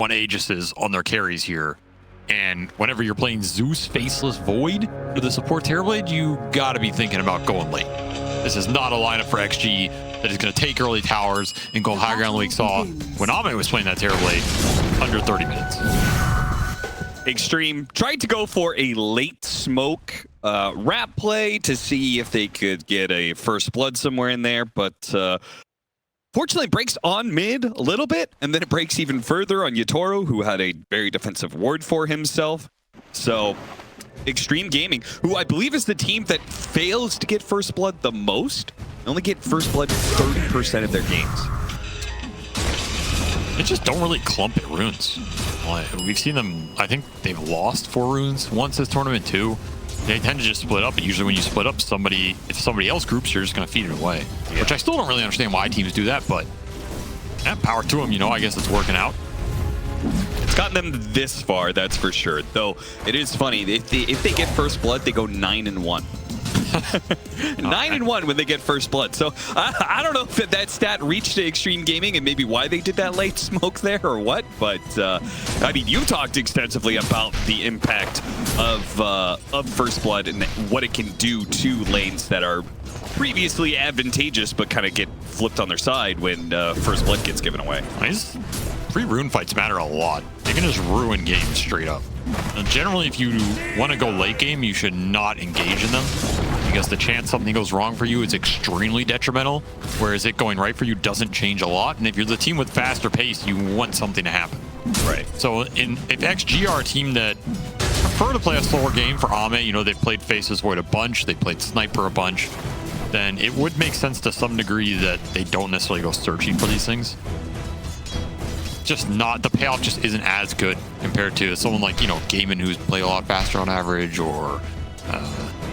on Aegises on their carries here. And whenever you're playing Zeus Faceless Void for the support Terrorblade, you gotta be thinking about going late. This is not a lineup for XG that is going to take early towers and go high ground. We saw when Ame was playing that Terrorblade under 30 minutes. Extreme tried to go for a late smoke wrap play to see if they could get a first blood somewhere in there, but fortunately it breaks on mid a little bit, and then it breaks even further on Yatoro, who had a very defensive ward for himself. So Extreme Gaming, who I believe is the team that fails to get first blood the most, they only get first blood 30% of their games. They just don't really clump at runes. We've seen them, I think they've lost 4 runes once this tournament too. They tend to just split up, and usually when you split up, if somebody else groups, you're just going to feed it away. Yeah. Which I still don't really understand why teams do that, but yeah, power to them, you know, I guess it's working out. It's gotten them this far, that's for sure. Though it is funny, if they get first blood, they go 9-1. 9-1 when they get first blood. So I don't know if that stat reached to Extreme Gaming and maybe why they did that late smoke there or what, but I mean, you talked extensively about the impact of first blood and what it can do to lanes that are previously advantageous but kind of get flipped on their side when first blood gets given away. Free rune fights matter a lot. They can just ruin games straight up. Now, generally, if you want to go late game, you should not engage in them because the chance something goes wrong for you is extremely detrimental, whereas it going right for you doesn't change a lot. And if you're the team with faster pace, you want something to happen. Right. So if XG are a team that prefer to play a slower game for Ame, you know, they've played Faceless Void a bunch, they played Sniper a bunch, then it would make sense to some degree that they don't necessarily go searching for these things. Just not, the payoff just isn't as good compared to someone like, you know, Gaiman, who's played a lot faster on average, or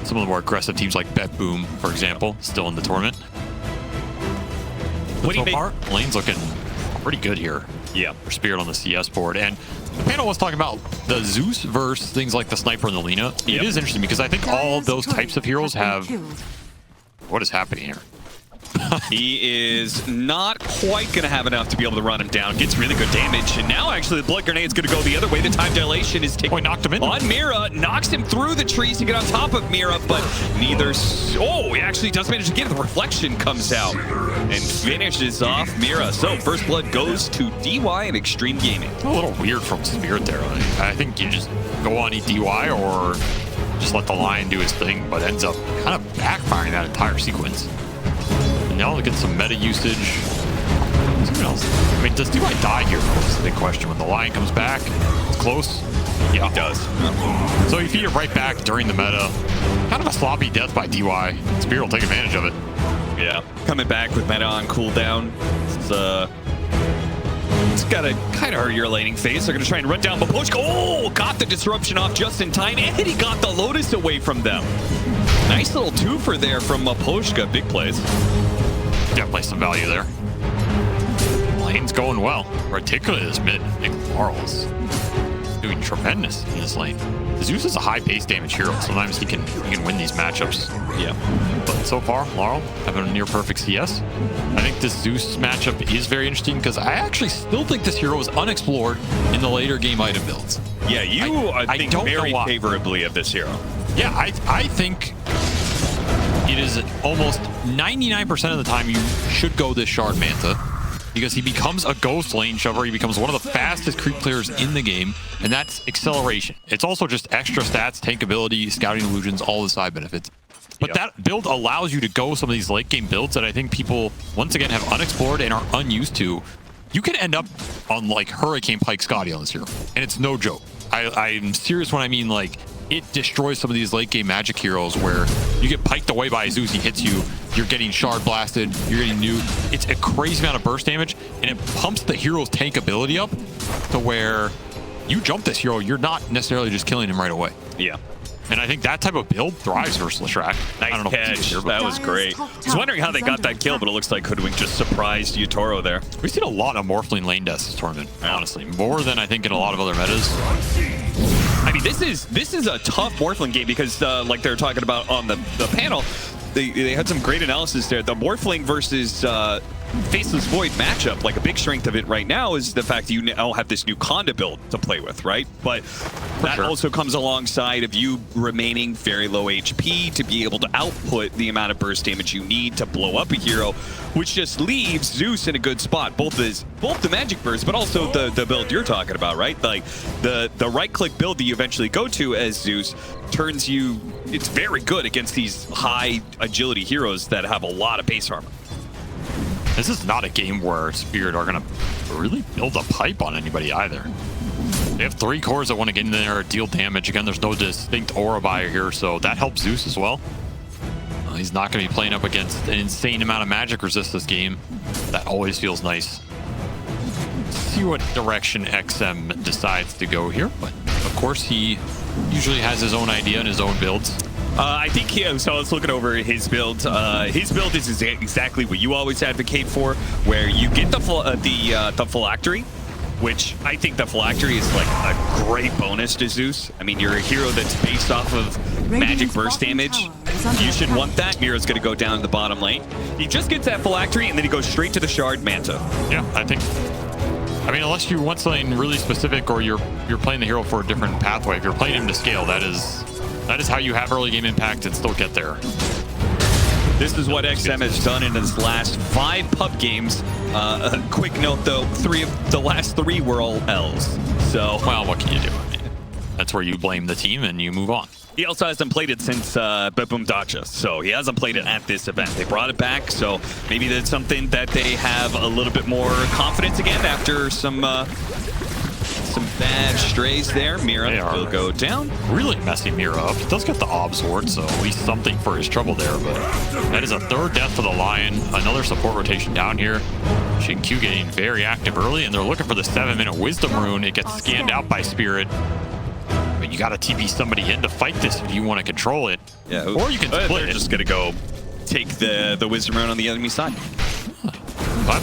some of the more aggressive teams like Bet Boom, for example, still in the tournament. But so far, lane's looking pretty good here. Yeah, for Spirit on the CS board. And the panel was talking about the Zeus versus things like the Sniper and the Lina. Yep. It is interesting because I think all those types of heroes have... What is happening here? He is not quite going to have enough to be able to run him down. Gets really good damage. And now, actually, the blood grenade's going to go the other way. The time dilation is taking knocked him in on Mira. Knocks him through the trees to get on top of Mira, but neither... Oh, he actually does manage to get it. The reflection comes out and finishes off Mira. So, first blood goes to DY and Extreme Gaming. A little weird from Spirit there. I think you just go on DY or just let the Lion do his thing, but ends up kind of backfiring that entire sequence. Now look at some meta usage. I mean, does DY die here? That's the big question. When the Lion comes back, it's close. Yeah, he does. So you feed it right back during the meta. Kind of a sloppy death by DY. Spirit will take advantage of it. Yeah, coming back with meta on cooldown. It's got to kind of hurt your laning phase. They're going to try and run down Maposhka. Oh, got the disruption off just in time, and he got the Lotus away from them. Nice little twofer there from Maposhka. Big plays. Definitely some value there. Lane's going well, particularly this mid. Nick Laurel's doing tremendous in this lane. Zeus is a high pace damage hero. Sometimes he can win these matchups. Yeah. But so far, Laurel having a near perfect CS. I think this Zeus matchup is very interesting because I actually still think this hero is unexplored in the later game item builds. Yeah, I think very favorably of this hero. Yeah, I think it is almost 99% of the time you should go this Shard Manta because he becomes a ghost lane shover. He becomes one of the fastest creep players in the game, and that's acceleration. It's also just extra stats, tank ability, scouting illusions, all the side benefits. But that build allows you to go some of these late game builds that I think people, once again, have unexplored and are unused to. You can end up on like Hurricane Pike Scotty on this hero, and it's no joke. I'm serious when I mean like it destroys some of these late game magic heroes where you get piked away by Zeus, he hits you, you're getting shard blasted, you're getting nuked. It's a crazy amount of burst damage, and it pumps the hero's tank ability up to where you jump this hero, you're not necessarily just killing him right away. Yeah. And I think that type of build thrives versus Leshrac. Nice I don't know catch. That was great. I was wondering how they got that kill, but it looks like Hoodwink just surprised Yatoro there. We've seen a lot of Morphling lane deaths this tournament, honestly. More than I think in a lot of other metas. I mean, this is a tough Morphling game because, like they were talking about on the panel, they had some great analysis there. The Morphling versus Faceless Void matchup, like a big strength of it right now is the fact that you now have this new Conda build to play with, right? But that also comes alongside of you remaining very low HP to be able to output the amount of burst damage you need to blow up a hero, which just leaves Zeus in a good spot. Both the magic burst, but also the build you're talking about, right? Like the right-click build that you eventually go to as Zeus turns you, it's very good against these high agility heroes that have a lot of base armor. This is not a game where Spirit are going to really build a pipe on anybody either. They have 3 cores that want to get in there, deal damage. Again, there's no distinct aura buyer here, so that helps Zeus as well. He's not going to be playing up against an insane amount of magic resist this game. That always feels nice. See what direction XM decides to go here, but of course he usually has his own idea and his own builds. I think so I was looking over his build. His build is exactly what you always advocate for, where you get the phylactery, which I think the phylactery is like a great bonus to Zeus. I mean, you're a hero that's based off of magic burst damage. You should want that. Mira's going to go down to the bottom lane. He just gets that phylactery, and then he goes straight to the shard manta. Yeah, I mean, unless you want something really specific or you're playing the hero for a different pathway, if you're playing him to scale, that is how you have early game impact and still get there. This is what XM has done in his last 5 pub games. A quick note though, the last 3 were all L's. So, well, what can you do? I mean, that's where you blame the team and you move on. He also hasn't played it since Beboom Dacha, so he hasn't played it at this event. They brought it back, so maybe that's something that they have a little bit more confidence again after some bad strays there. Mira will go down. Really messing Mira up. He does get the Ob Sword, so at least something for his trouble there, but that is a 3rd death for the Lion. Another support rotation down here. Shin-Q getting very active early, and they're looking for the 7-minute Wisdom Rune. It gets scanned out by Spirit. But you got to TP somebody in to fight this if you want to control it. Yeah, or you can split they're just going to go take the Wisdom Rune on the enemy side.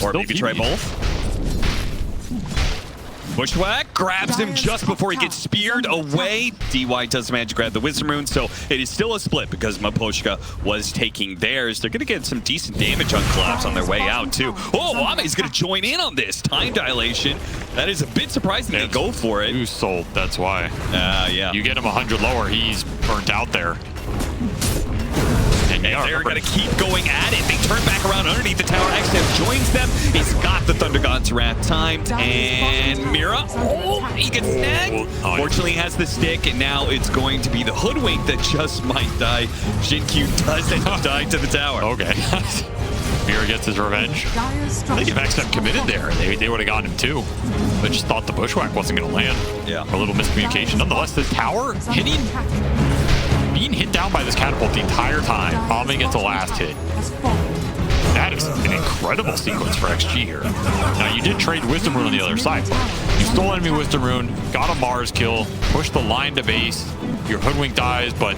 Or maybe try both. Bushwhack grabs him just before he gets speared away. DY does manage to grab the Wisdom Rune, so it is still a split because Maposhka was taking theirs. They're going to get some decent damage on Collapse on their way out, too. Oh, Wame's going to join in on this. Time dilation. That is a bit surprising they go for it. Who's sold, that's why. Yeah. You get him 100 lower, he's burnt out there. And they're going to keep going at it. They turn back around underneath the tower. XM joins them. He's got the Thunder God's Wrath timed. And Mira, he gets snagged. Fortunately, he has the stick, and now it's going to be the Hoodwink that just might die. Shin-Q does end up dying to the tower. Okay. Mira gets his revenge. I think if XM committed there, they would have gotten him too. They just thought the Bushwhack wasn't going to land. Yeah. A little miscommunication. Nonetheless, this tower being hit down by this catapult the entire time. Ame gets the last hit. That is an incredible sequence for XG here. Now, you did trade Wisdom Rune on the other side, but you stole enemy Wisdom Rune, got a Mars kill, pushed the line to base, your Hoodwink dies, but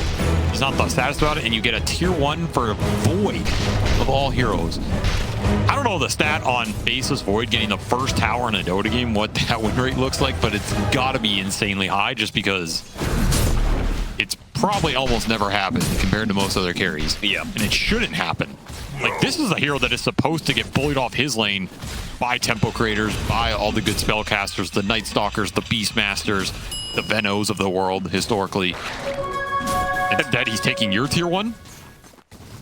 he's not that satisfied about it, and you get a tier 1 for Void of all heroes. I don't know the stat on Faceless Void getting the first tower in a Dota game, what that win rate looks like, but it's got to be insanely high just because it's probably almost never happened compared to most other carries. Yeah. And it shouldn't happen. Like, this is a hero that is supposed to get bullied off his lane by tempo creators, by all the good spellcasters, the Night Stalkers, the Beastmasters, the Venos of the world, historically. Instead, he's taking your tier 1?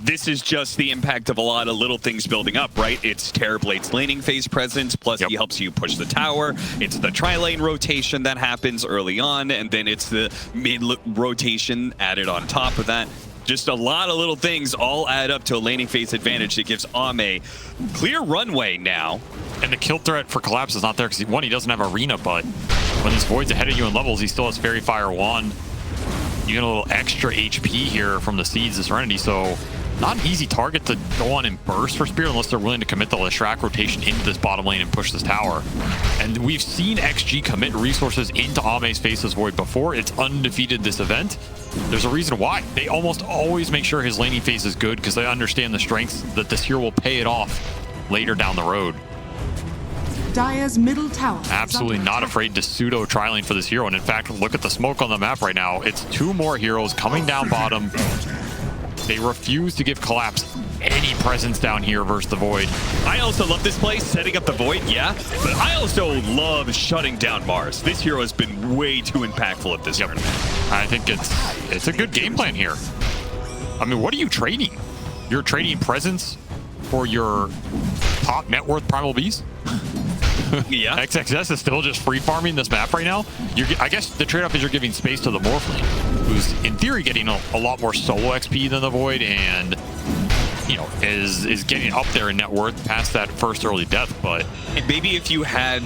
This is just the impact of a lot of little things building up, right? It's Terrorblade's laning phase presence, plus he helps you push the tower. It's the tri-lane rotation that happens early on, and then it's the mid rotation added on top of that. Just a lot of little things all add up to a laning phase advantage that gives Ame clear runway now. And the kill threat for Collapse is not there because, one, he doesn't have Arena, but when this Void's ahead of you in levels, he still has Fairy Fire Wand. You get a little extra HP here from the Seeds of Serenity, so not an easy target to go on and burst for Spirit unless they're willing to commit the Leshrac rotation into this bottom lane and push this tower. And we've seen XG commit resources into Ame's Faceless Void before. It's undefeated this event. There's a reason why. They almost always make sure his laning phase is good because they understand the strengths that this hero will pay it off later down the road. Dire's middle tower. Absolutely not afraid to pseudo tri-lane for this hero. And in fact, look at the smoke on the map right now. It's 2 more heroes coming down bottom. They refuse to give Collapse any presence down here versus the Void. I also love this play, setting up the Void, yeah, but I also love shutting down Mars. This hero has been way too impactful at this tournament. I think it's a good game plan here. I mean, what are you trading? You're trading presence for your top net worth Primal Beast? Yeah. XXS is still just free farming this map right now. I guess the trade-off is you're giving space to the Morphling, who's in theory getting a lot more solo XP than the Void, and you know is getting up there in net worth past that first early death. But and maybe if you had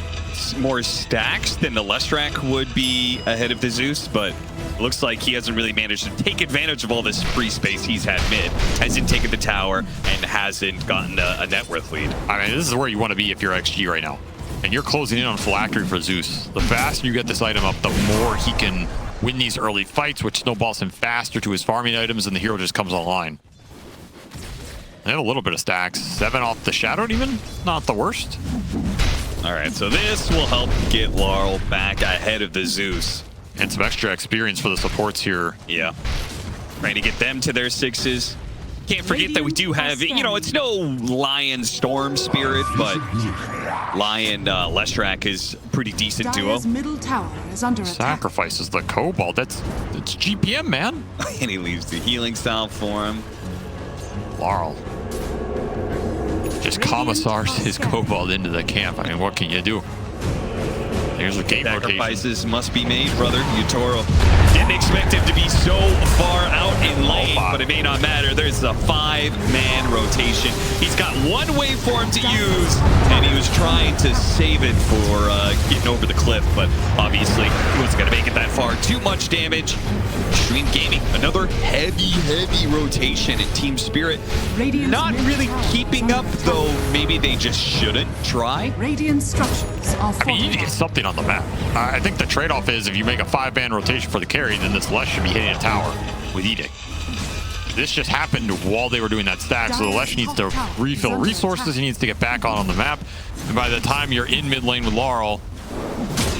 more stacks, then the Leshrac would be ahead of the Zeus, but it looks like he hasn't really managed to take advantage of all this free space he's had mid. Hasn't taken the tower and hasn't gotten a net worth lead. I mean, this is where you want to be if you're XG right now. And you're closing in on phylactery for Zeus. The faster you get this item up, the more he can win these early fights, which snowballs him faster to his farming items, and the hero just comes online. They have a little bit of stacks. 7 off the Shadow Demon, not the worst. All right, so this will help get Laurel back ahead of the Zeus. And some extra experience for the supports here. Yeah. Trying to get them to their 6s. Can't forget that we do have, you know, it's no Lion Storm Spirit, but Lion Leshrac is a pretty decent duo. Dire's middle tower is under attack. Sacrifices the Cobalt. That's GPM, man. And he leaves the healing salve for him. Laurel just commissars his Cobalt into the camp. I mean, what can you do? Here's a game rotation. Sacrifices must be made, brother. Utoro didn't expect him to be so far out in lane, but it may not matter. There's a 5-man rotation. He's got one waveform to use, and he was trying to save it for getting over the cliff, but obviously he wasn't going to make it that far. Too much damage. Extreme Gaming, another heavy rotation in Team Spirit. Radiant's Not middle really tower keeping is up, under though attack. maybe they just shouldn't try. Radiant structures are I mean, you need to get fortified. something on the map. I think the trade-off is if you make a 5-man rotation for the carry, then this Lesh should be hitting a tower with Edict. This just happened while they were doing that stack, so the Lesh needs to refill resources. He needs to get back on the map. And by the time you're in mid lane with Laurel,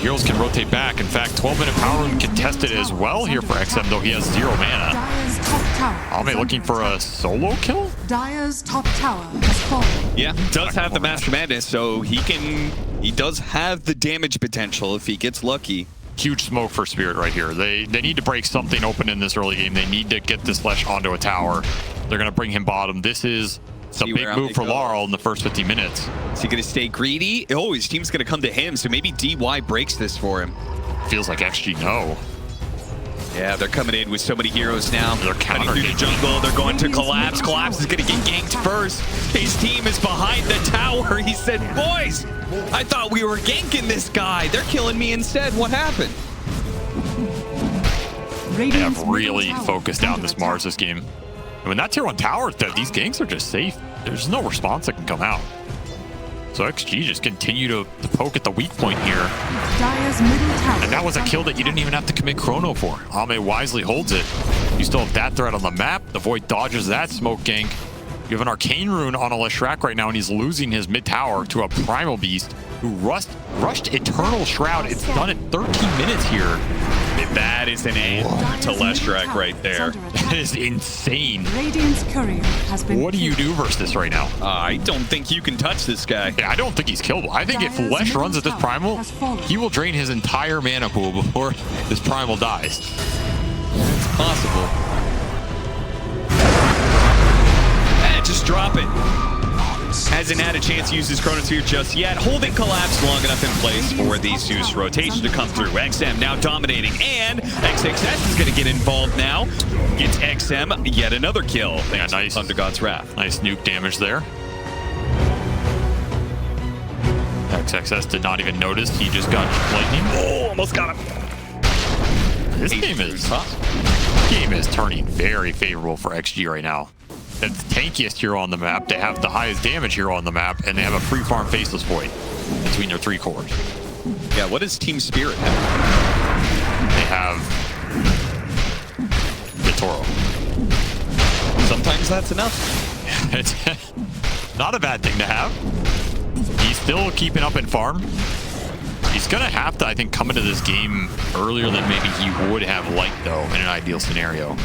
heroes can rotate back. In fact, 12-minute power rune contested as well here for XM, though he has 0 mana. Dire's top tower is Alme looking under for a attack. solo kill? Dire's top tower has fallen. Yeah, does have the Master Madness, so he does have the damage potential if he gets lucky. Huge smoke for Spirit right here. They need to break something open in this early game. They need to get this Lesh onto a tower. They're going to bring him bottom. This is the See big where move they for go. Laurel in the first 50 minutes. Is he going to stay greedy? Oh, his team's going to come to him, so maybe DY breaks this for him. Feels like XG no. Yeah, they're coming in with so many heroes now. They're Cutting through the jungle. They're going to Collapse. Collapse is going to get ganked first. His team is behind the tower. He said, boys, I thought we were ganking this guy. They're killing me instead. What happened? They Radiant's have middle really tower focused is down under this attack. Mars this game. And when that tier 1 tower is dead, these ganks are just safe. There's no response that can come out. So XG just continue to poke at the weak point here. Dire's middle tower. And that was a is kill under that you didn't attack. even have to commit chrono for. Alme wisely holds it. You still have that threat on the map. The Void dodges that smoke gank. You have an Arcane Rune on a Leshrac right now, and he's losing his mid tower to a Primal Beast who rushed Eternal Shroud. It's done in 13 minutes here. That is an end to Leshrac right there. That is insane. Radiant's courier has been What do you do versus this right now? I don't think you can touch this guy. Yeah, I don't think he's killable. I think if Dire's Lesh middle runs at this tower Primal, has fallen. he will drain his entire mana pool before this Primal dies. It's possible. Just drop it. Hasn't had a chance to use his Chronosphere just yet. Holding Collapse long enough in place for the Zeus rotation to come through. XM now dominating, and XXS is going to get involved now. Gets XM yet another kill. Thanks nice. to Thunder God's Wrath. Nice nuke damage there. XXS did not even notice. He just got lightning. Oh, almost got him. This game is turning very favorable for XG right now. It's the tankiest hero on the map. They have the highest damage hero on the map, and they have a free farm Faceless Void between their 3 cores. Yeah, what does Team Spirit have? They have Vitoro. Sometimes that's enough. It's not a bad thing to have. He's still keeping up in farm. He's going to have to, I think, come into this game earlier than maybe he would have liked, though, in an ideal scenario.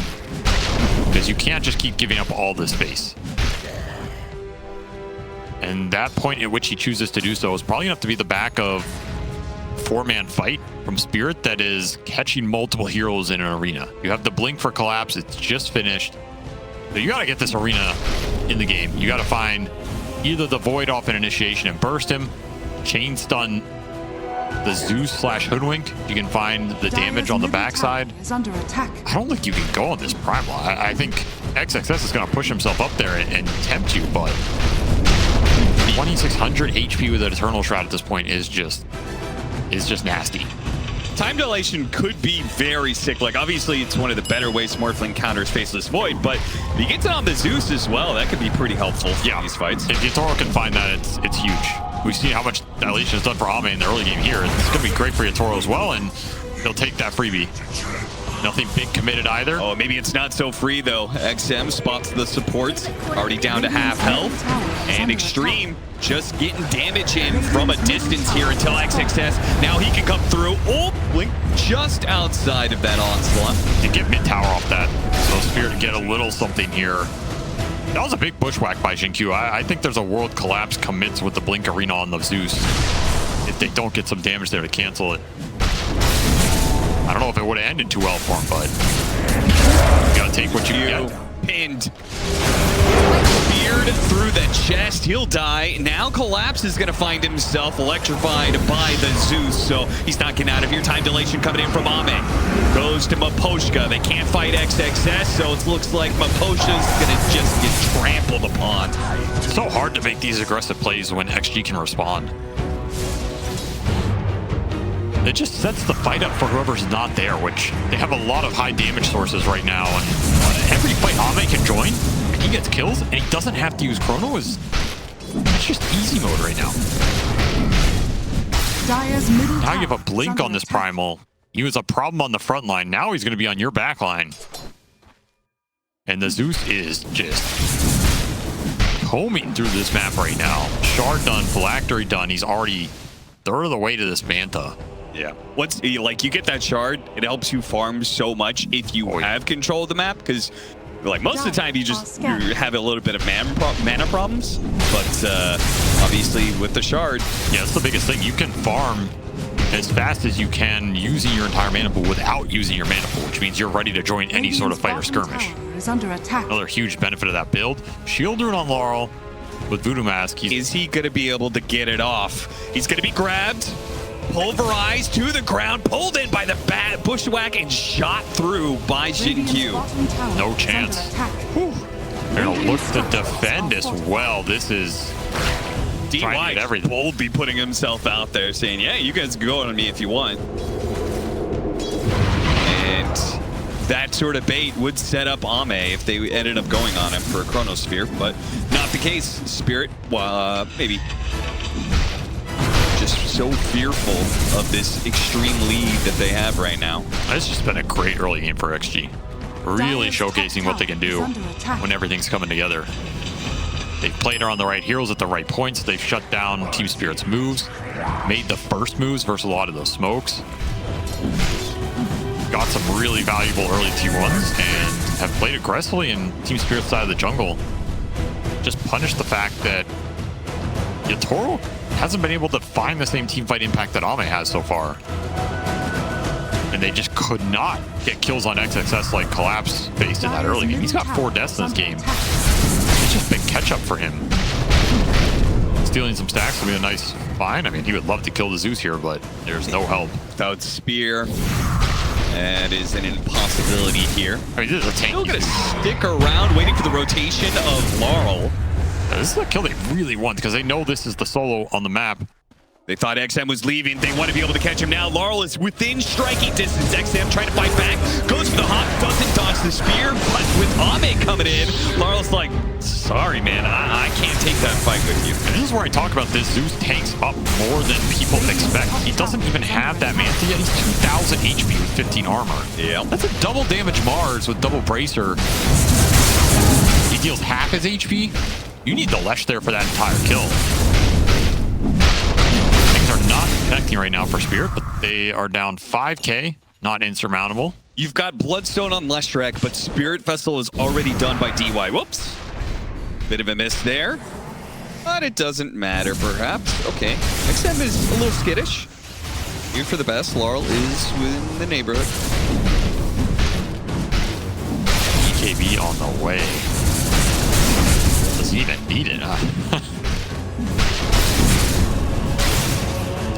Because you can't just keep giving up all this space. And that point at which he chooses to do so is probably enough to be the back of 4-man fight from Spirit that is catching multiple heroes in an arena. You have the blink for Collapse. It's just finished. So you got to get this arena in the game. You got to find either the Void off an initiation and burst him, chain stun the Zeus/Hoodwink. You can find the damage on the backside. Is under attack. I don't think you can go on this Primal. I think XXS is going to push himself up there and tempt you, but 2600 HP with an Eternal Shroud at this point is just nasty. Time dilation could be very sick. Like, obviously, it's one of the better ways Morphling counters Faceless Void, but if he gets it on the Zeus as well, that could be pretty helpful in these fights. If Yatoro can find that, it's huge. We've seen how much dilation has done for Ame in the early game here. It's going to be great for Yatoro as well, and he'll take that freebie. Nothing big committed either. Oh, maybe it's not so free, though. XM spots the supports, already down to half health. And Extreme just getting damage in from a distance here until XXS. Now he can come through. Oh, Blink just outside of that onslaught. To get mid tower off that, so Spirit get a little something here. That was a big bushwhack by Xinkyu. I think there's a world collapse commits with the Blink Arena on the Zeus if they don't get some damage there to cancel it. I don't know if it would have ended too well for him, but you gotta take what you get. Pinned. Speared through the chest. He'll die. Now Collapse is gonna find himself electrified by the Zeus, so he's not getting out of here. Time dilation coming in from Ame. Goes to Maposhka. They can't fight XXS, so it looks like Maposhka's gonna just get trampled upon. It's so hard to make these aggressive plays when XG can respond. It just sets the fight up for whoever's not there, which they have a lot of high damage sources right now. And every fight Ame can join, he gets kills, and he doesn't have to use Chrono. It's just easy mode right now. Dire's middle Now you have a tower blink is on under this attack. Primal. He was a problem on the front line. Now he's going to be on your back line. And the Zeus is just combing through this map right now. Shard done, Phylactery done. He's already third of the way to this Manta. Yeah. What's like, you get that shard, it helps you farm so much if you have control of the map, because like most of the time you have a little bit of mana problems, but obviously with the shard, yeah, it's the biggest thing. You can farm as fast as you can using your entire mana pool without using your mana pool, which means you're ready to join any sort of fight or skirmish. Is under attack. Another huge benefit of that build. Shield rune on Laurel with Voodoo Mask. Is he going to be able to get it off? He's going to be grabbed, pulverized to the ground, pulled in by the bushwhack, and shot through by Xinkyu. No chance. They're going to look to defend as well. This is DY boldly putting himself out there, saying, yeah, you guys can go on me if you want. And that sort of bait would set up Ame if they ended up going on him for a Chronosphere, but not the case. Spirit, maybe just so fearful of this extreme lead that they have right now. It's just been a great early game for XG. Really showcasing what they can do when everything's coming together. They've played around the right heroes at the right points. They've shut down Team Spirit's moves, made the first moves versus a lot of those smokes. Got some really valuable early T1s and have played aggressively in Team Spirit's side of the jungle. Just punished the fact that Yatoro hasn't been able to find the same teamfight impact that Ame has so far. And they just could not get kills on XXS like Collapse faced in that early game. He's got 4 deaths in this game. It's just been catch-up for him. Stealing some stacks will be a nice find. I mean, he would love to kill the Zeus here, but there's no help. Without Spear, that is an impossibility here. I mean, this is a tank. Still gonna stick around waiting for the rotation of Laurel. This is a kill they really want because they know this is the solo on the map. They thought XM was leaving. They want to be able to catch him now. Laurel is within striking distance. XM trying to fight back. Goes for the hop. Doesn't dodge the spear. But with Ame coming in, Laurel's like, sorry, man. I can't take that fight with you. And this is where I talk about this. Zeus tanks up more than people expect. He doesn't even have that Manta yet. He's 2,000 HP with 15 armor. Yeah. That's a double damage Mars with double bracer. He deals half his HP. You need the Lesh there for that entire kill. Are not connecting right now for Spirit, but they are down 5k, not insurmountable. You've got Bloodstone on Leshrac, but Spirit Vessel is already done by DY. Whoops. Bit of a miss there. But it doesn't matter, perhaps. Okay. XM is a little skittish. Here for the best. Laurel is within the neighborhood. BKB on the way. Doesn't even need it, huh?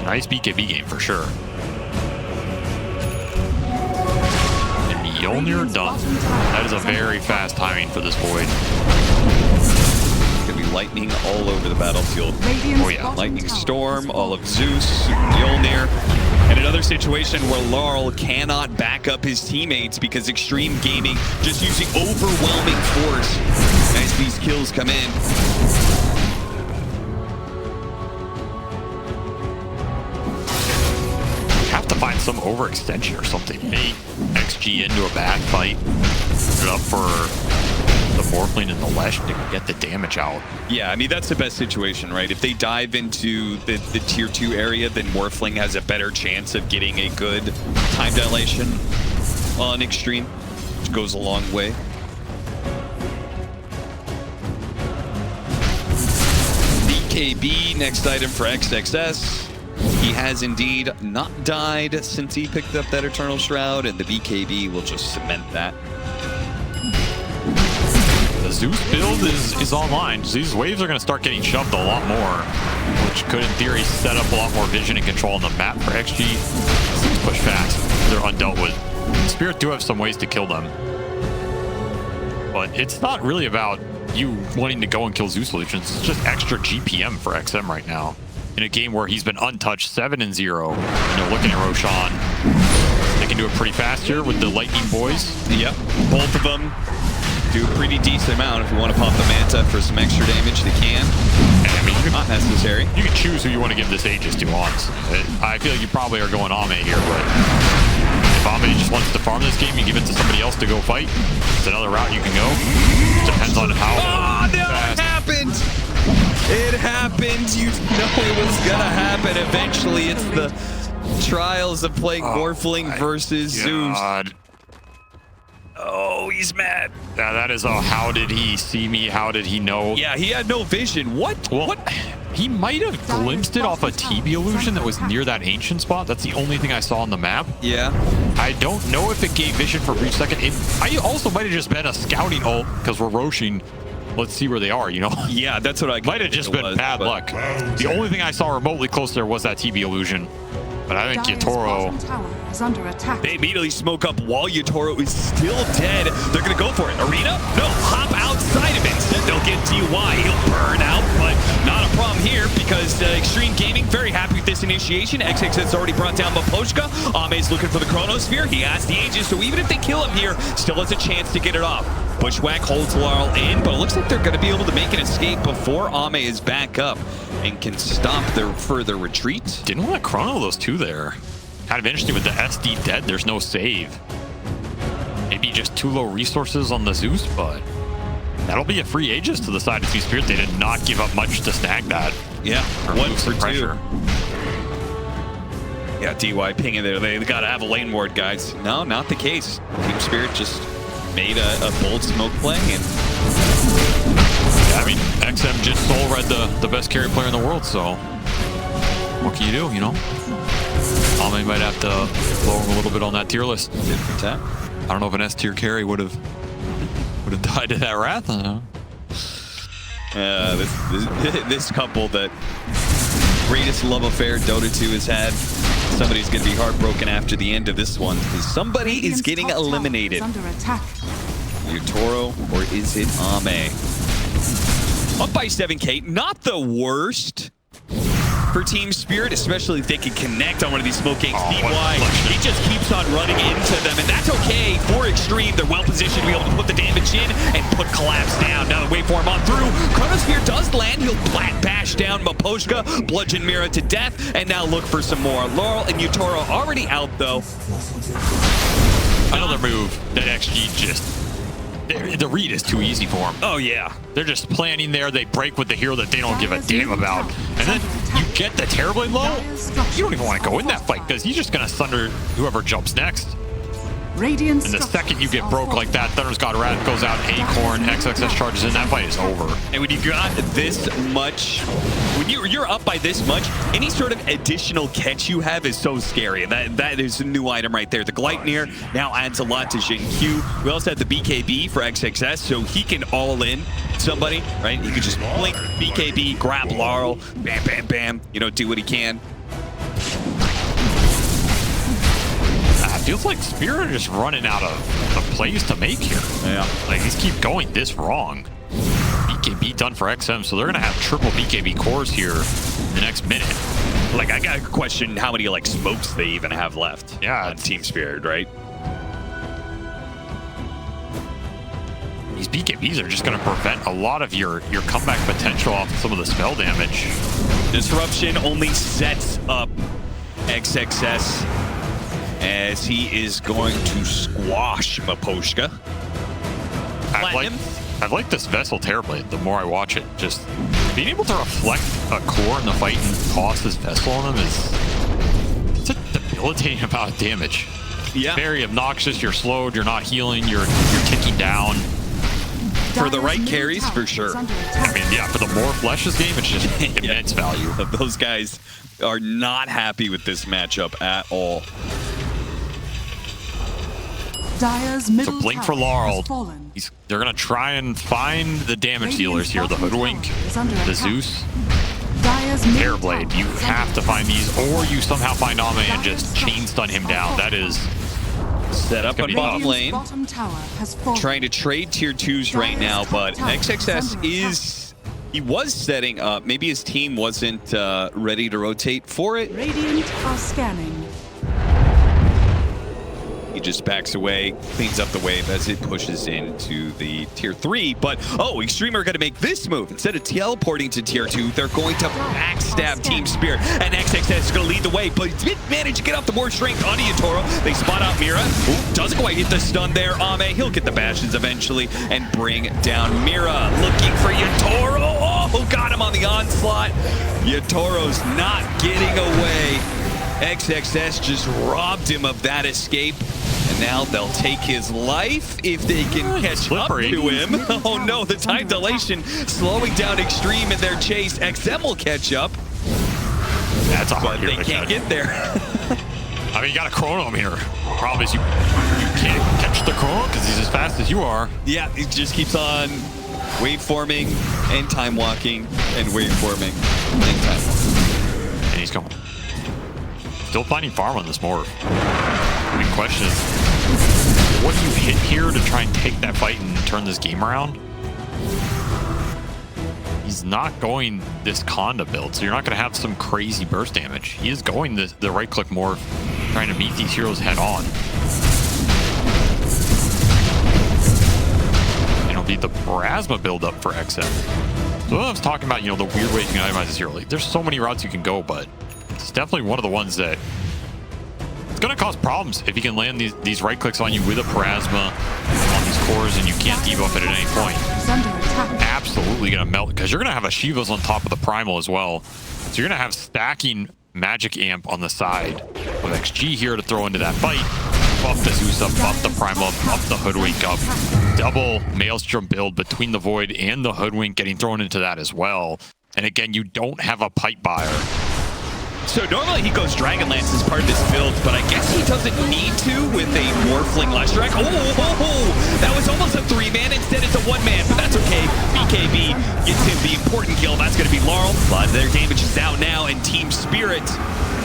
Nice BKB game for sure. And Mjolnir done. That is a very fast timing for this Void. Gonna be lightning all over the battlefield. Oh yeah. Lightning Storm, all of Zeus, Mjolnir. And another situation where Laurel cannot back up his teammates because Extreme Gaming just using overwhelming force as these kills come in. Have to find some overextension or something. Bait XG into a bad fight. Put it up for the Morphling and the Lesh to get the damage out. Yeah, I mean, that's the best situation, right? If they dive into the tier 2 area, then Morphling has a better chance of getting a good time dilation on Extreme, which goes a long way. BKB, next item for XXS. He has indeed not died since he picked up that Eternal Shroud, and the BKB will just cement that. The Zeus build is online. These waves are going to start getting shoved a lot more, which could, in theory, set up a lot more vision and control on the map for XG. These push fast. They're undealt with. Spirit do have some ways to kill them. But it's not really about you wanting to go and kill Zeus solutions. It's just extra GPM for XM right now. In a game where he's been untouched 7-0. And you're looking at Roshan. They can do it pretty fast here with the Lightning Boys. Yep, both of them do a pretty decent amount. If you want to pop the Manta for some extra damage, they can. And I mean, not necessary. You can choose who you want to give this Aegis to, honestly. I feel like you probably are going Ame here, but if Ame just wants to farm this game, you give it to somebody else to go fight. It's another route you can go. Depends on how fast. It happened! It happened! You know it was gonna happen eventually. It's the trials of playing Morphling versus Zeus. Oh, he's mad. Yeah, that is a how did he see me? How did he know? Yeah, he had no vision. What? Well, what? He might have glimpsed it off a TB illusion that was near that ancient spot. That's the only thing I saw on the map. Yeah. I don't know if it gave vision for a brief second. I also might have just been a scouting ult because we're roshing. Let's see where they are, you know? Yeah, that's what I might have just been bad luck. The only thing I saw remotely close there was that TB illusion. But I think Yatoro is under attack. They immediately smoke up while Yatoro is still dead. They're going to go for it. Arena? No, hop outside of it. Instead, they'll get DY. He'll burn out, but not a problem here because Extreme Gaming very happy with this initiation. XX has already brought down Maposhka. Ame's looking for the Chronosphere. He has the Aegis, so even if they kill him here, still has a chance to get it off. Bushwhack holds Laurel in, but it looks like they're going to be able to make an escape before Ame is back up and can stop their further retreat. Didn't want to chrono those two there. Kind of interesting with the SD dead, there's no save. Maybe just too low resources on the Zeus, but that'll be a free Aegis to the side of Team Spirit. They did not give up much to snag that. Yeah, 1 for 2. Pressure. Yeah, DY pinging there. They got to have a lane ward, guys. No, not the case. Team Spirit just made a bold smoke play. And I mean, XM just soul read the best carry player in the world, so what can you do, you know? Ame might have to lower him a little bit on that tier list. I don't know if an S tier carry would have died to that Wrath. This couple, that greatest love affair Dota2 has had. Somebody's going to be heartbroken after the end of this one because somebody is getting eliminated. Yatoro, or is it Ame? Up by 7K, not the worst for Team Spirit, especially if they can connect on one of these smoke gangs. DY, he just keeps on running into them, and that's okay for Extreme. They're well positioned to be able to put the damage in and put Collapse down. Now the waveform on through. Chronosphere does land. He'll bash down Maposhka, bludgeon Mira to death, and now look for some more. Laurel and Yatoro already out, though. Another move that XG just... The read is too easy for them. Oh, yeah. They're just planning there. They break with the hero that they don't give a damn about. And then you get the Terrorblade low. You don't even want to go in that fight because he's just going to sunder whoever jumps next. Radiant And the second you structures get are broke like that, Thunder's God Wrath goes out, Acorn, XXS charges in, that fight is over. And when you got this much, when you're up by this much, any sort of additional catch you have is so scary. That is a new item right there. The Gleipnir now adds a lot to Jin Q. We also have the BKB for XXS, so he can all in somebody, right? He could just blink, BKB, grab Laurel, bam, bam, bam, you know, do what he can. Feels like Spirit are just running out of plays to make here. Yeah. Like, these keep going this wrong. BKB done for XM, so they're going to have triple BKB cores here in the next minute. Like, I got to question how many, like, smokes they even have left on Team Spirit, right? These BKBs are just going to prevent a lot of your comeback potential off some of the spell damage. Disruption only sets up XXS as he is going to squash Miposhka. I like this Vessel terribly. The more I watch it, just being able to reflect a core in the fight and toss this Vessel on him is it's a debilitating amount of damage. Yeah. Very obnoxious. You're slowed. You're not healing. You're ticking down. For the right carries, for sure. I mean, yeah, for the more Flesh's game, it's just immense value. Those guys are not happy with this matchup at all. Dire's middle So blink tower for Laurel. has fallen. They're going to try and find the damage dealers here. The Hoodwink, the Zeus, Dire's middle Hairblade. tower You is have under to find these, or you somehow find Ame and just chain stun him down. That is set up on bottom Radiant's lane. bottom tower has fallen. Trying to trade tier 2s right now, but XXS is... He was setting up. Maybe his team wasn't ready to rotate for it. Radiant are scanning. He just backs away, cleans up the wave as it pushes into the tier 3. But, oh, Extreme are going to make this move. Instead of teleporting to tier 2, they're going to backstab Team Spirit. And XXS is going to lead the way, but he did manage to get off the more strength onto Yatoro. They spot out Mira. Ooh, doesn't quite hit the stun there. Ame, he'll get the bastions eventually and bring down Mira. Looking for Yatoro. Oh, got him on the onslaught. Yatoro's not getting away. XXS just robbed him of that escape. And now they'll take his life if they can catch up to him. Oh no, the time dilation slowing down Extreme in their chase. XM will catch up. That's a hard but they can't get there. I mean, you got a chrono meter. Problem is you can't catch the chrono because he's as fast as you are. Yeah, it just keeps on waveforming and time walking and waveforming and time walking. And he's going. Still finding farm on this morph. The big question is, what do you hit here to try and take that fight and turn this game around? He's not going this Conda build, so you're not going to have some crazy burst damage. He is going the right-click morph, trying to meet these heroes head on. And it'll be the Plasma build-up for XM. So I was talking about, you know, the weird way you can itemize this hero. Like, there's so many routes you can go, but it's definitely one of the ones that it's going to cause problems if you can land these right clicks on you with a Plasma on these cores and you can't debuff it at any point. Absolutely going to melt because you're going to have a Shiva's on top of the Primal as well. So you're going to have stacking Magic Amp on the side with XG here to throw into that fight. Buff the Zeus up, buff the Primal up, buff the Hoodwink up. Double Maelstrom build between the Void and the Hoodwink getting thrown into that as well. And again, you don't have a Pipe Buyer. So normally he goes Dragonlance as part of his build, but I guess he doesn't need to with a Morphling Leshrac. Oh, that was almost a 3-man. Instead it's a 1-man, but that's okay. BKB gets him the important kill. That's going to be Laurel. A lot of their damage is out now, and Team Spirit,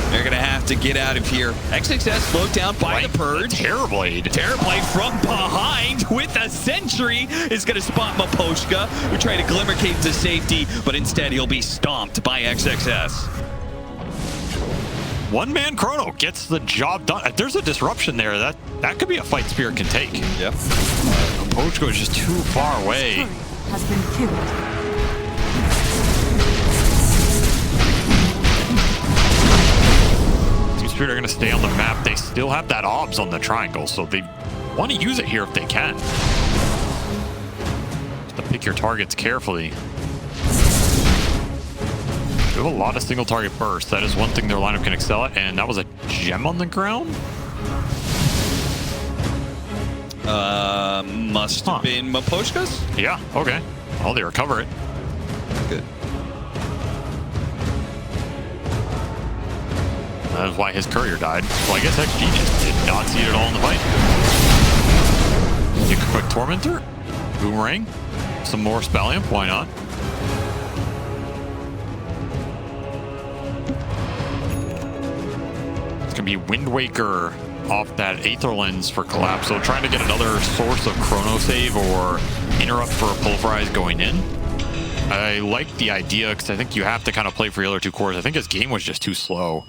they're going to have to get out of here. XXS slowed down by the Purge. Terrorblade. Terrorblade from behind with a Sentry is going to spot Miposhka, who tried to Glimmer Cape to safety, but instead he'll be stomped by XXS. One-man chrono gets the job done. If there's a disruption there, that could be a fight Spirit can take. Yep. Miposhka is just too far away. Has been killed. Team Spirit are going to stay on the map. They still have that obs on the triangle, so they want to use it here if they can. Just to pick your targets carefully. They have a lot of single target bursts. That is one thing their lineup can excel at, and that was a gem on the ground. must have been Maposhka's. Yeah, okay. Well, they recover it. Good. That's why his courier died. Well, I guess XG just did not see it at all in the fight. Take a quick Tormentor. Boomerang. Some more Spellium. Why not? It's going to be Wind Waker off that Aether Lens for Collapse. So trying to get another source of Chrono Save or interrupt for a Pulverize going in. I like the idea because I think you have to kind of play for the other two cores. I think his game was just too slow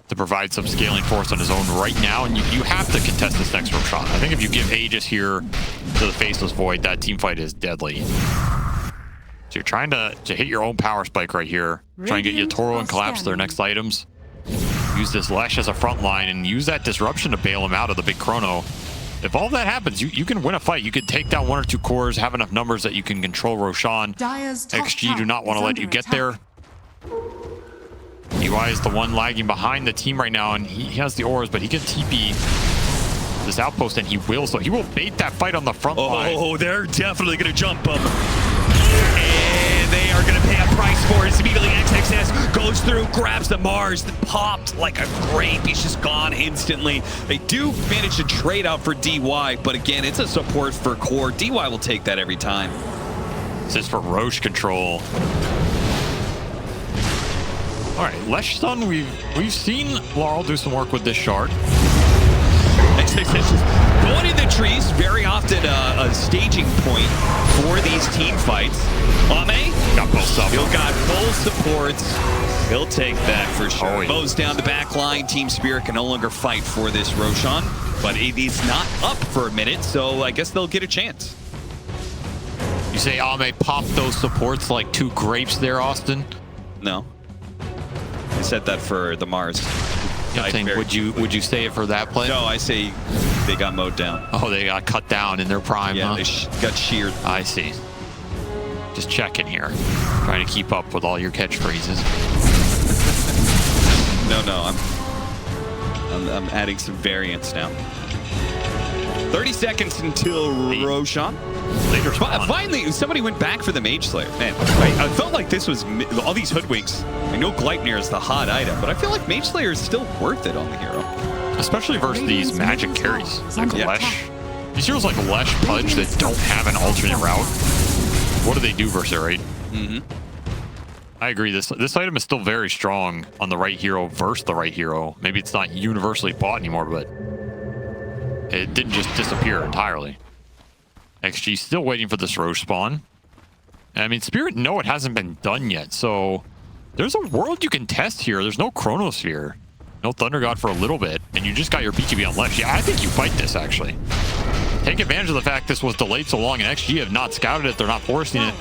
to provide some scaling force on his own right now, and you have to contest this next Roshan. I think if you give Aegis here to the Faceless Void, that team fight is deadly. So you're trying to hit your own power spike right here. Try and get Yatoro and Collapse their next items. Use this Lesh as a front line and use that disruption to bail him out of the big Chrono. If all that happens, you can win a fight. You could take down one or two cores, have enough numbers that you can control Roshan. XG do not want to let you get there. UI is the one lagging behind the team right now, and he has the ores, but he can TP this outpost, and he will. So he will bait that fight on the front line. Oh, they're definitely going to jump him. And they are going to pay a price for it. Immediately, XXS goes through, grabs the Mars, popped like a grape. He's just gone instantly. They do manage to trade out for DY, but again, it's a support for core. DY will take that every time. This is for Roche control. All right, Leshrac, we've seen Laurel do some work with this shard. Going in the trees, very often a staging point for these team fights. Ame got both up. He'll got full supports. He'll take that for sure. Oh, yeah. Mows down the back line. Team Spirit can no longer fight for this Roshan, but it is not up for a minute, so I guess they'll get a chance. You say Ame popped those supports like two grapes there, Austin? No. I said that for the Mars. I'm saying, would you say it for that play? No, I say they got mowed down. Oh, they got cut down in their prime, yeah, huh? They got sheared. I see. Just checking here. Trying to keep up with all your catchphrases. No, I'm adding some variants now. 30 seconds until Roshan. Later Finally, somebody went back for the Mage Slayer. Man, I felt like this was all these hoodwinks. I know Gleipnir is the hot item, but I feel like Mage Slayer is still worth it on the hero. Especially versus these magic carries like Lesh. These heroes like Lesh, Pudge that don't have an alternate route. What do they do versus it, right? Mm-hmm. I agree. This item is still very strong on the right hero versus the right hero. Maybe it's not universally bought anymore, but it didn't just disappear entirely. XG still waiting for this Roche spawn. I mean, Spirit, no, it hasn't been done yet. So there's a world you can test here. There's no Chronosphere, no Thunder God for a little bit, and you just got your BKB on Lesh. Yeah, I think you fight this, actually. Take advantage of the fact this was delayed so long, and XG have not scouted it. They're not forcing it.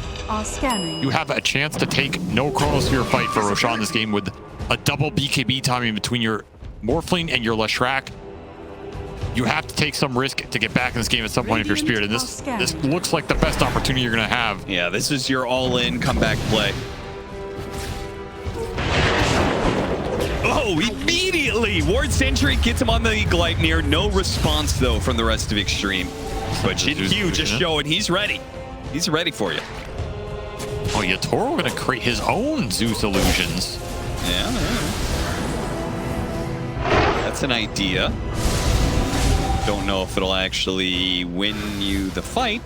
You have a chance to take no Chronosphere fight for Roshan this game with a double BKB timing between your Morphling and your Leshrac. You have to take some risk to get back in this game at some point if you're Spirit, and this looks like the best opportunity you're going to have. Yeah, this is your all-in comeback play. Oh, immediately! Ward Sentry gets him on the Gleipnir. No response, though, from the rest of Extreme. But Shin Q just showing he's ready. He's ready for you. Oh, Yatoro going to create his own Zeus illusions. Yeah. That's an idea. Don't know if it'll actually win you the fight.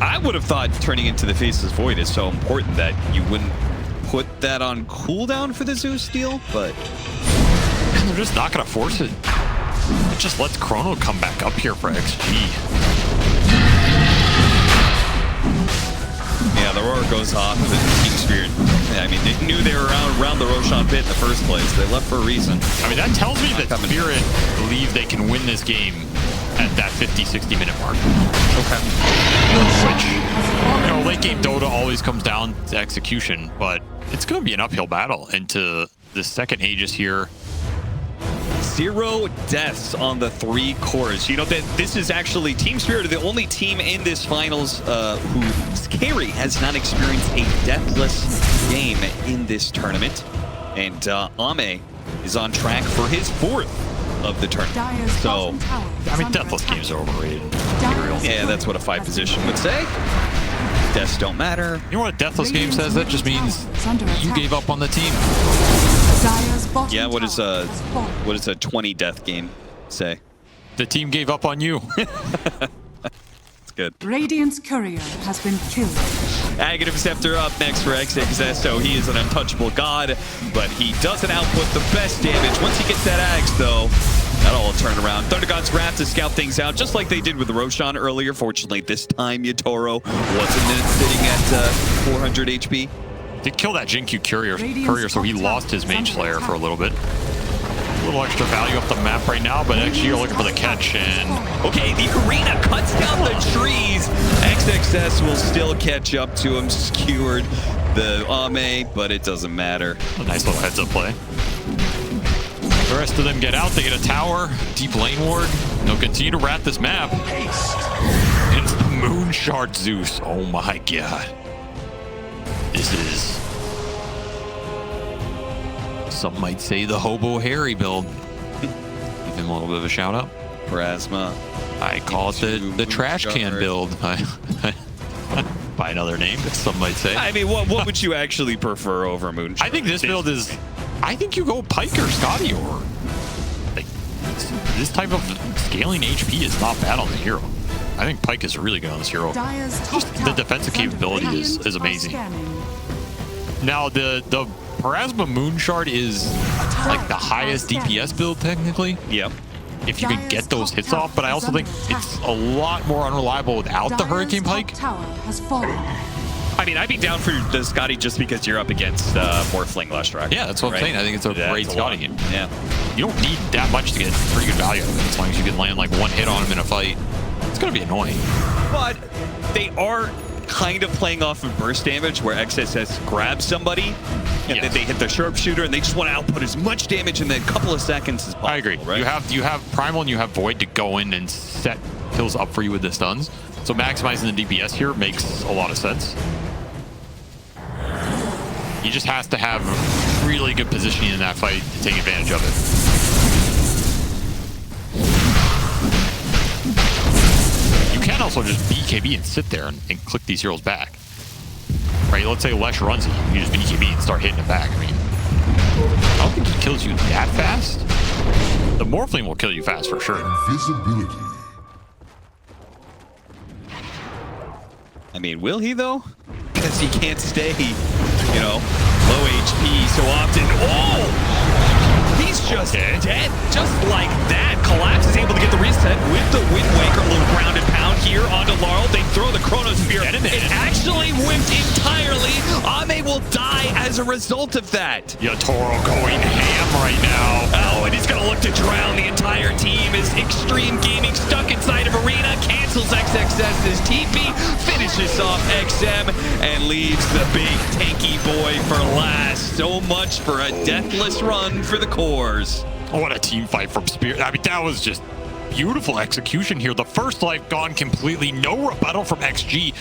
I would have thought turning into the Faceless Void is so important that you wouldn't put that on cooldown for the Zeus deal, but they're just not going to force it. It just lets Chrono come back up here for XG. Yeah, the roar goes off. The Team Spirit. I mean, they knew they were around the Roshan pit in the first place. They left for a reason. I mean, that tells me that Spirit believe they can win this game at that 50-60 minute mark. Okay. Which, you know, late game Dota always comes down to execution, but it's going to be an uphill battle into the second Aegis here. 0 deaths on the 3 cores. You know that this is actually Team Spirit are the only team in this finals whose carry has not experienced a deathless game in this tournament. And Ame is on track for his 4th of the tournament. Dire's So, bottom tower is I mean, under Deathless attack. games are overrated. Dire's yeah, that's what a 5 position would say. Deaths don't matter. You know what a Deathless game says? That just means you gave up on the team. Dire's bottom Yeah, what does tower has fallen. what does a 20 death game say? The team gave up on you. It's good. Radiant's courier has been killed. Aghanim Scepter up next for XXS, so he is an untouchable god, but he doesn't output the best damage. Once he gets that Axe, though, that'll all turn around. Thunder God's Wrath to scout things out, just like they did with Roshan earlier. Fortunately, this time Yatoro wasn't sitting at 400 HP. Did kill that Jinkyu courier, so he lost his Mage Slayer for a little bit. A little extra value up the map right now, but actually you're looking for the catch, and Okay, the arena cuts down the trees. XXS will still catch up to him, skewered the Ame, but it doesn't matter. a nice little heads-up play. The rest of them get out, they get a tower, deep lane ward. They'll continue to rat this map. And it's the Moon Shard Zeus. Oh my god. This is... some might say the Hobo Harry build. Give him a little bit of a shout out. Plasma. I call it the trash can build. By another name, some might say. I mean, what would you actually prefer over Moon? I think this build is... I think you go Pike or Scotty, or... like, this type of scaling HP is not bad on the hero. I think Pike is really good on this hero. Dire's top Just the tower defensive is under capability attack. is amazing. Scanning. Now, the Parasma Moon Shard is like the highest DPS build, technically, Yep. if you can get those hits off, but I also think it's a lot more unreliable without the Dire's Hurricane top Pike. tower has fallen. I mean, I'd be down for the Scotty just because you're up against Morphling Leshrac. Yeah, that's what I'm saying. I think it's a great Scotty game. Yeah. You don't need that much to get pretty good value out of it, as long as you can land like one hit on him in a fight. It's going to be annoying. But they are kind of playing off of burst damage where XSS grabs somebody and then they hit the sharpshooter and they just want to output as much damage in a couple of seconds as possible. I agree. Right? You have Primal and you have Void to go in and set kills up for you with the stuns. So maximizing the DPS here makes a lot of sense. He just has to have really good positioning in that fight to take advantage of it. You can also just BKB and sit there and click these heroes back. Right, let's say Lesh runs it, you just BKB and start hitting it back. I mean, I don't think he kills you that fast. The Morphling will kill you fast for sure. Invisibility. I mean, will he though? Because he can't stay, you know, low HP so often. Oh! He's just dead, just like that. Collapse is able to get the reset with the Wind Waker. A little grounded pound here onto Laurel. They throw the Chrono Spear. It actually whipped entirely. Ame will die as a result of that. Yatoro going ham right now. Oh, and he's going to look to drown the entire team as Extreme Gaming stuck inside of Arena cancels XXS's TP, finishes off XM, and leaves the big tanky boy for last. So much for a deathless run for the cores. Oh, what a team fight from Spirit. I mean, that was just beautiful execution here. The first life gone completely. No rebuttal from XG.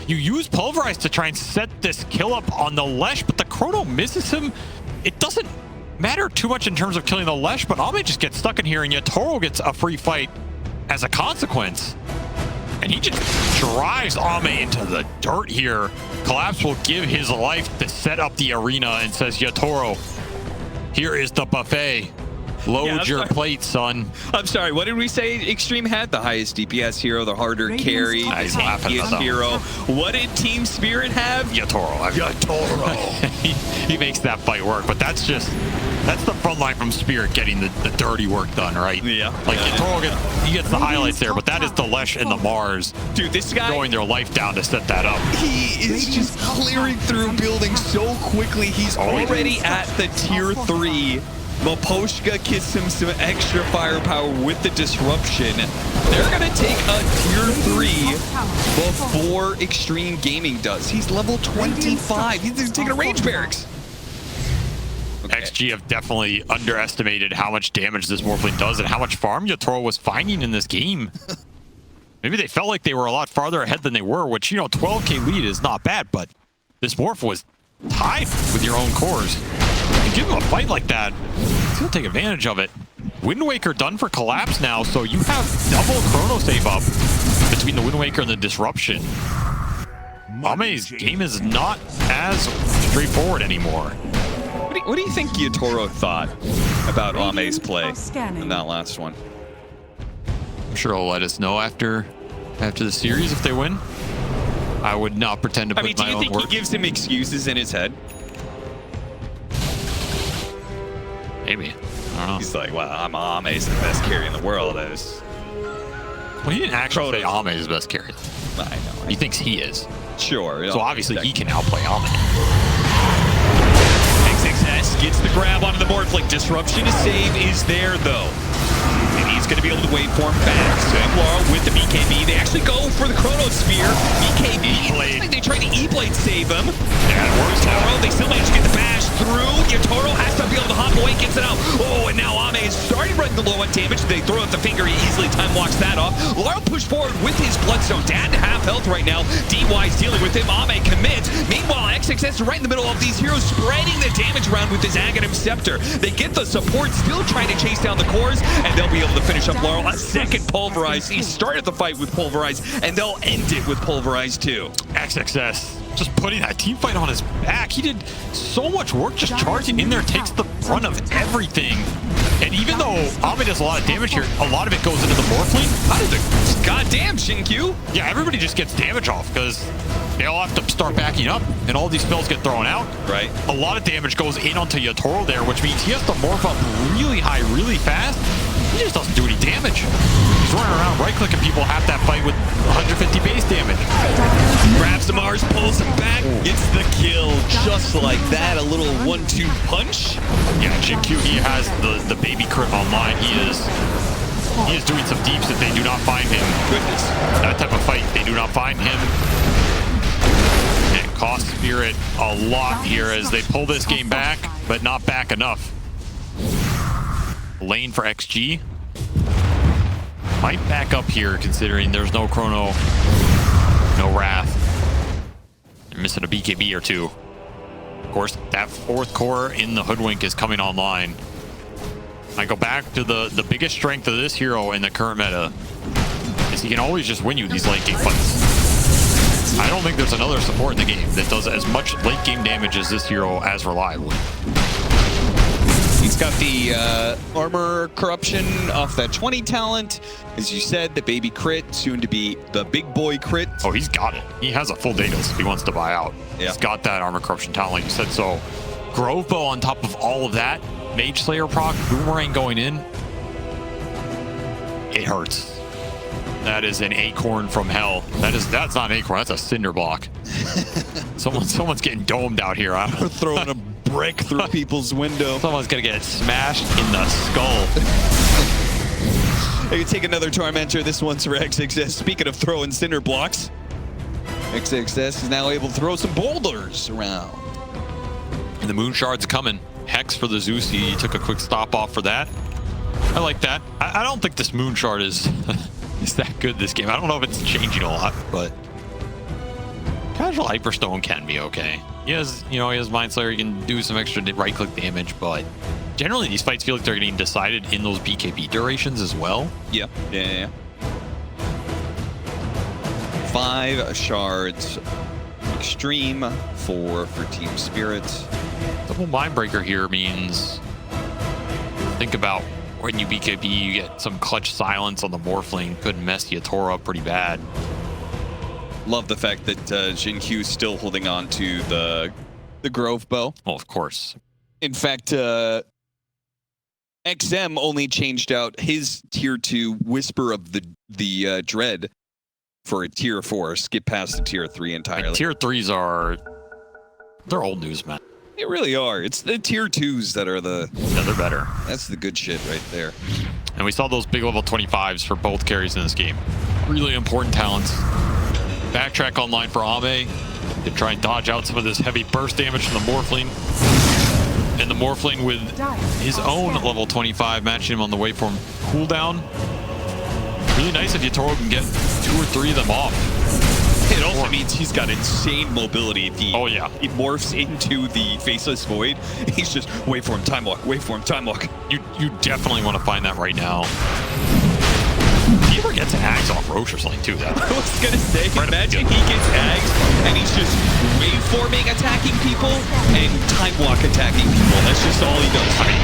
You use Pulverize to try and set this kill up on the Lesh, but the Chrono misses him. It doesn't matter too much in terms of killing the Lesh, but Ame just gets stuck in here, and Yatoro gets a free fight as a consequence. And he just drives Ame into the dirt here. Collapse will give his life to set up the arena and says, Yatoro, here is the buffet. Load your plate, son. I'm sorry, what did we say Extreme had? The highest DPS hero, the harder carry, the He's laughing tankiest about that. hero. What did Team Spirit have? Yatoro. Yatoro. he makes that fight work, but that's the front line from Spirit getting the dirty work done, right? Yeah. Like Yatoro he gets the highlights there, but that is the Lesh and the Mars Dude, this guy, throwing their life down to set that up. he is just clearing through buildings so quickly. He's already at the tier 3. Moposhka gets him some extra firepower with the disruption. They're going to take a tier 3 before Extreme Gaming does. He's level 25. He's taking a range barracks. Okay. XG have definitely underestimated how much damage this Morphling does and how much farm Yatoro was finding in this game. Maybe they felt like they were a lot farther ahead than they were, which, you know, 12k lead is not bad, but this Morph was tied with your own cores. You give him a fight like that, he's gonna take advantage of it. Wind Waker done for collapse now, so you have double chrono save up between the Wind Waker and the disruption. Ame's game is not as straightforward anymore. What do you think Yatoro thought about Ame's play in that last one? I'm sure he'll let us know after the series if they win. I would not pretend to put my own work. Do you think he gives him excuses in his head? Maybe. I don't know. He's like, well, Ame's the best carry in the world. Well, he didn't actually say Ame is the best carry. I know. He thinks he is. Sure. So obviously he can outplay Ame. XXS gets the grab onto the Morphling. Disruption to save is there, though. And he's going to be able to wait for him back. Sam Laurel with the BKB. They actually go for the Chronosphere. BKB. I think they tried to E-Blade save him. Yeah, it works. Yatoro, they still managed to get the bash through. Yatoro has to be able to hop away, gets it out. Oh, and now Ame is starting running the low on damage. They throw out the finger. He easily time walks that off. Laurel pushed forward with his Bloodstone. Down to half health right now. DY's dealing with him. Ame commits. Meanwhile, XXS is right in the middle of these heroes, spreading the damage around with his Aghanim Scepter. They get the support, still trying to chase down the cores, and they'll be able to finish up Laurel. A second Pulverize. He started the fight with Pulverize, and they'll end it with Pulverize too. XXS just putting that team fight on his back. He did so much work just charging in there, takes the brunt of everything. And even though Ame does a lot of damage here, a lot of it goes into the Morphling. How did the goddamn Shinkyu? Yeah, everybody just gets damage off because they all have to start backing up and all these spells get thrown out. Right. A lot of damage goes in onto Yatoro there, which means he has to morph up really high, really fast. He just doesn't do any damage. He's running around right-clicking people half that fight with 150 base damage. Grabs the Mars, pulls him back, gets the kill just like that. A little 1-2 punch. Yeah, Shinkyu, he has the baby crit online. He is doing some deeps if they do not find him. Goodness. That type of fight, they do not find him. And cost Spirit a lot here as they pull this game back, but not back enough. Lane for XG. Might back up here considering there's no Chrono, no Wrath. They're missing a BKB or two. Of course, that fourth core in the Hoodwink is coming online. I go back to the biggest strength of this hero in the current meta is he can always just win you these late game fights. I don't think there's another support in the game that does as much late game damage as this hero as reliably. He's got the armor corruption off that 20 talent. As you said, the baby crit, soon to be the big boy crit. Oh, he's got it. He has a full Daedalus if he wants to buy out. Yeah. He's got that armor corruption talent, like you said. So Grove Bow on top of all of that, Mage Slayer proc, Boomerang going in. It hurts. That is an acorn from hell. That's not an acorn, that's a cinder block. Someone's getting domed out here. We're throwing a brick through people's window. Someone's gonna get smashed in the skull. They can take another Tormentor. This one's for XXS. Speaking of throwing cinder blocks, XXS is now able to throw some boulders around. And the Moon Shard's coming. Hex for the Zeus. He took a quick stop off for that. I like that. I don't think this Moon Shard is that good this game. I don't know if it's changing a lot, but casual Hyperstone can be okay. He has Mind Slayer. He can do some extra right-click damage, but generally these fights feel like they're getting decided in those BKB durations as well. Yeah. 5 shards. Extreme 4 for Team Spirit. Double Mindbreaker here means think about when you BKB, you get some clutch silence on the Morphling. Could mess Yatoro up pretty bad. Love the fact that Jinkyu's still holding on to the Grove Bow. Oh, of course. In fact, XM only changed out his tier 2 Whisper of the Dread for a tier 4. Skip past the tier 3 entirely. Like, tier 3s they're old news, man. They really are. It's the tier 2s that are they're better. That's the good shit right there. And we saw those big level 25s for both carries in this game. Really important talents. Backtrack online for Ame to try and dodge out some of this heavy burst damage from the Morphling. And the Morphling with his own level 25 matching him on the waveform cooldown. Really nice if Yatoro can get 2 or 3 of them off. It also means he's got insane mobility. If he, Oh, yeah. he morphs into the Faceless Void, he's just, wait for him, time walk, wait for him, time walk. You definitely want to find that right now. He ever gets Ags off Rocher's lane too, though. I was gonna say, imagine he gets Ags and he's just waveforming attacking people and time walk attacking people. That's just all he does. I mean,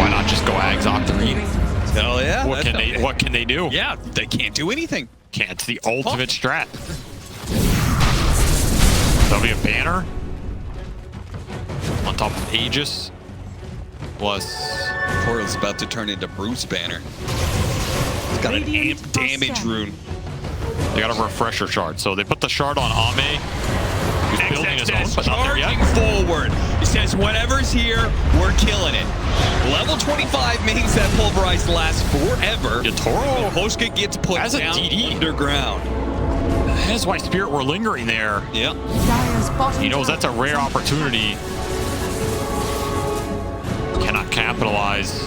why not just go Ags Octarine? Hell yeah. What can they do? Yeah, they can't do anything. Can't. It's the ultimate strat. There'll be a banner on top of Aegis. Plus, Toro's about to turn into Bruce Banner. He's got an amp damage rune. they got a refresher shard. So they put the shard on Ame, who's building his own, but not there Charging yet. forward. He says, whatever's here, we're killing it. Level 25 means that pulverized lasts forever. Yatoro Hoshka gets put as a down DD. underground. That's why Spirit were lingering there. Yep. Dire's bottom He knows tower that's a rare opportunity. Cannot capitalize.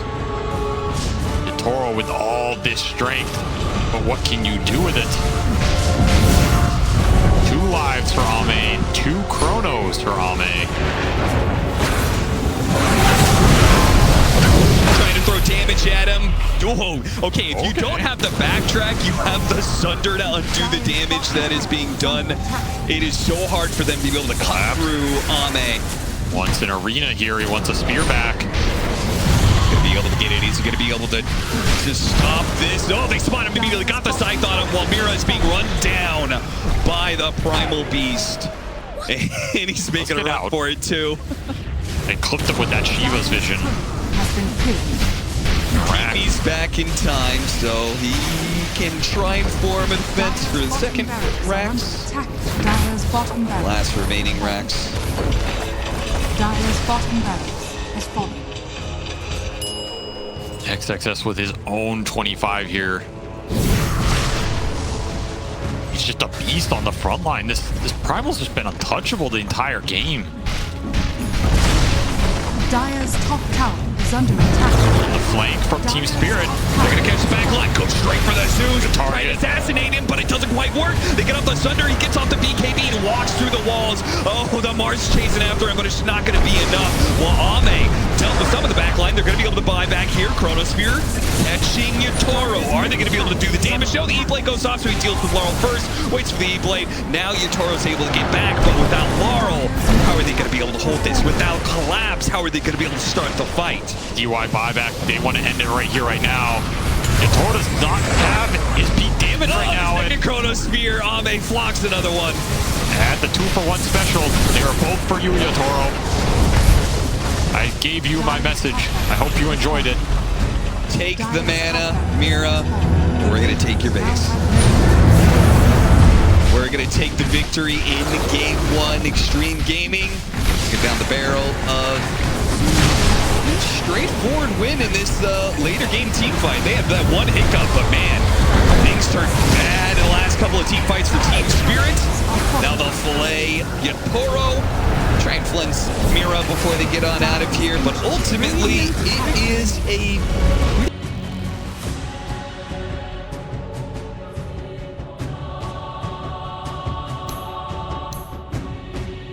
Yatoro with all this strength, but what can you do with it? 2 lives for Ame, 2 chronos for Ame. Trying to throw damage at him. Oh, okay, if you don't have the backtrack, you have the Sunder to undo the damage that is being done. It is so hard for them to be able to cut through Ame. Wants an arena here, he wants a spear back. Gonna be able to get it. He's gonna be able to stop this. Oh, they spot him immediately. Got the scythe on him while Mira is being run down by the Primal Beast. And he's making a run out for it too. They clipped him with that Shiva's vision. has been killed. He's back in time, so he can try and form a defense for the second Rax. Attack Dire's bottom barracks. Last remaining Rax. Dire's bottom barracks has fallen. XXS with his own 25 here. He's just a beast on the front line. This Primal's just been untouchable the entire game. Dire's top tower is under attack. On the flank from Team Spirit. They're gonna catch the back line, go straight for the Zeus, try to Target. assassinate him, but it doesn't quite work. They get off the Sunder, he gets off the BKB and walks through the walls. Oh, the Mars chasing after him, but it's not gonna be enough. Well, Ame dealt with some of the back line. They're gonna be able to buy back here. Chronosphere catching Yatoro. Are they gonna be able to do the damage? No, the E-Blade goes off, so he deals with Laurel first, waits for the E-Blade. Now Yatoro's able to get back, but without Laurel, how are they gonna be able to hold this? Without Collapse, how are they gonna be able to start the fight? DY buyback. They want to end it right here, right now. Yatoro does not have his peak damage right now. And Chronosphere, Ame flocks another one. At the 2-for-1 special, they are both for you, Yatoro. I gave you my message. I hope you enjoyed it. Take the mana, Mira. We're gonna take your base. We're gonna take the victory in Game 1 Extreme Gaming. Get down the barrel of straightforward win in this later game team fight. They had that one hiccup, but man, things turned bad in the last couple of team fights for Team Spirit. Now they'll fillet Yatoro, try and cleanse Mira before they get on out of here, but ultimately it is a